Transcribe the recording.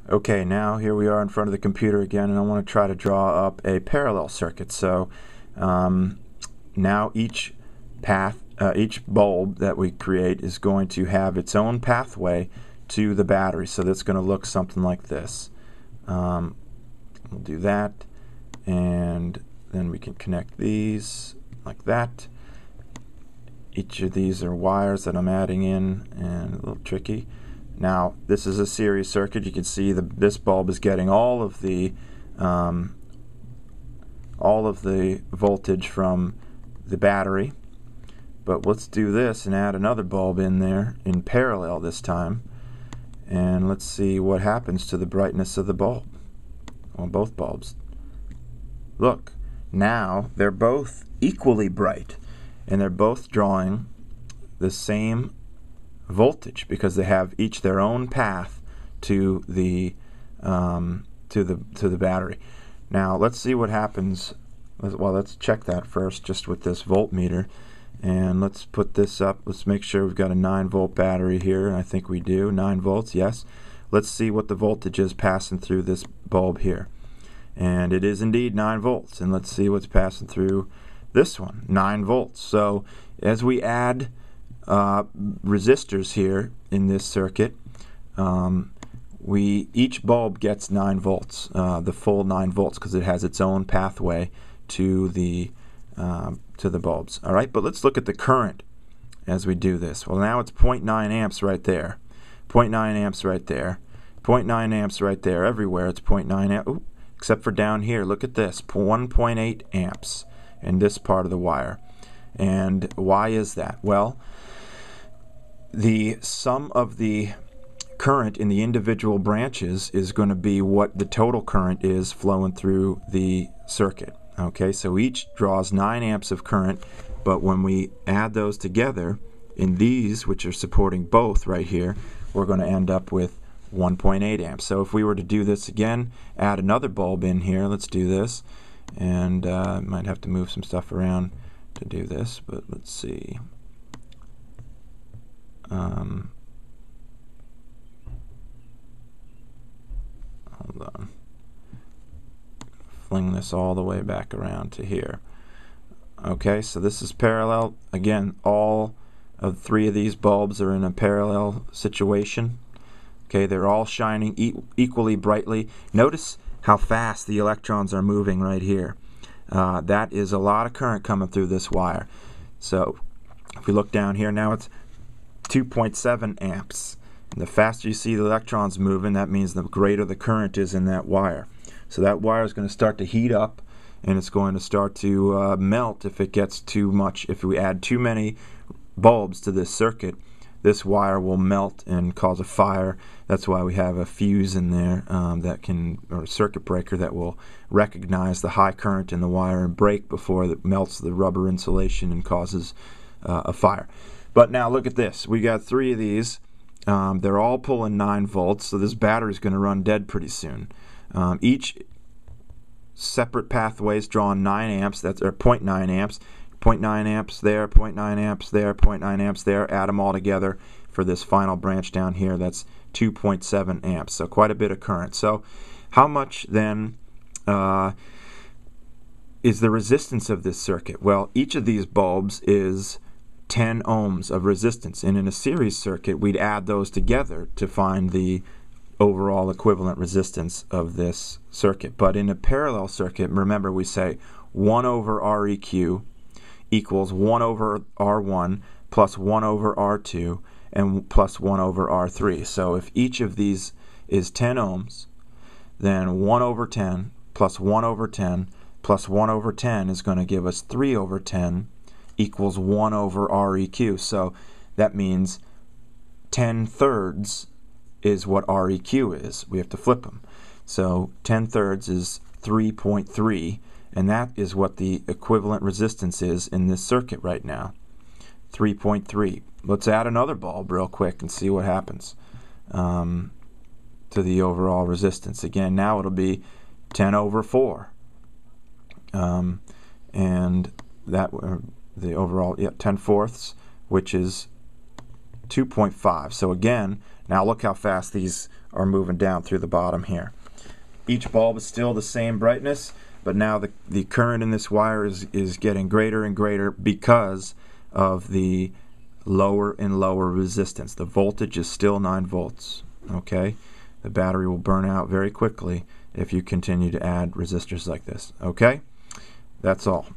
Okay, now here we are in front of the computer again, and I want to try to draw up a parallel circuit. So now each bulb that we create is going to have its own pathway to the battery. So that's going to look something like this. We'll do that, and then we can connect these like that. Each of these are wires that I'm adding in, and a little tricky. Now this is a series circuit. You can see this bulb is getting all of the voltage from the battery. But let's do this and add another bulb in there in parallel this time, and let's see what happens to the brightness of the bulb. Well, both bulbs. Look, now they're both equally bright, and they're both drawing the same voltage because they have each their own path to the battery. Now let's see what happens. Well, let's check that first just with this voltmeter, and let's put this up. Let's make sure we've got a 9-volt battery here, and I think we do. 9 volts, yes. Let's see what the voltage is passing through this bulb here, and it is indeed 9 volts. And let's see what's passing through this one, 9 volts. So as we add resistors here in this circuit, each bulb gets 9 volts, the full 9 volts, because it has its own pathway to the bulbs. All right, but let's look at the current as we do this. Well, now it's 0.9 amps right there, 0.9 amps right there, 0.9 amps right there. Everywhere it's 0.9 amps, except for down here. Look at this, 1.8 amps in this part of the wire. And why is that? Well, the sum of the current in the individual branches is going to be what the total current is flowing through the circuit. Okay, so each draws 9 amps of current, but when we add those together in these, which are supporting both right here, we're going to end up with 1.8 amps. So if we were to do this again, add another bulb in here. Let's do this, and might have to move some stuff around to do this, but let's see. Hold on. Fling this all the way back around to here. Okay, so this is parallel. Again, all of 3 of these bulbs are in a parallel situation. Okay, they're all shining equally brightly. Notice how fast the electrons are moving right here. That is a lot of current coming through this wire. So if we look down here now, it's 2.7 amps. And the faster you see the electrons moving, that means the greater the current is in that wire. So that wire is going to start to heat up, and it's going to start to melt if it gets too much. If we add too many bulbs to this circuit, this wire will melt and cause a fire. That's why we have a fuse in there or a circuit breaker that will recognize the high current in the wire and break before it melts the rubber insulation and causes a fire. But now look at this. We got 3 of these. They're all pulling 9 volts, so this battery is going to run dead pretty soon. Each separate pathway is drawing 9 amps. That's 0.9 amps. 0.9 amps there, 0.9 amps there, 0.9 amps there. Add them all together for this final branch down here. That's 2.7 amps. So quite a bit of current. So how much then is the resistance of this circuit? Well, each of these bulbs is 10 ohms of resistance, and in a series circuit we'd add those together to find the overall equivalent resistance of this circuit. But in a parallel circuit, remember, we say 1 over Req equals 1 over R1 plus 1 over R2 and plus 1 over R3. So if each of these is 10 ohms, then 1 over 10 plus 1 over 10 plus 1 over 10 is going to give us 3 over 10 equals 1 over Req. So that means 10/3 is what Req is. We have to flip them. So 10/3 is 3.3, and that is what the equivalent resistance is in this circuit right now, 3.3. Let's add another bulb real quick and see what happens to the overall resistance. Again, now it'll be 10 over 4, and that the overall 10/4, which is 2.5. So again, Now look how fast these are moving down through the bottom here. Each bulb is still the same brightness, but now the current in this wire is getting greater and greater because of the lower and lower resistance. The voltage is still 9 volts. Okay, the battery will burn out very quickly if you continue to add resistors like this. Okay, that's all.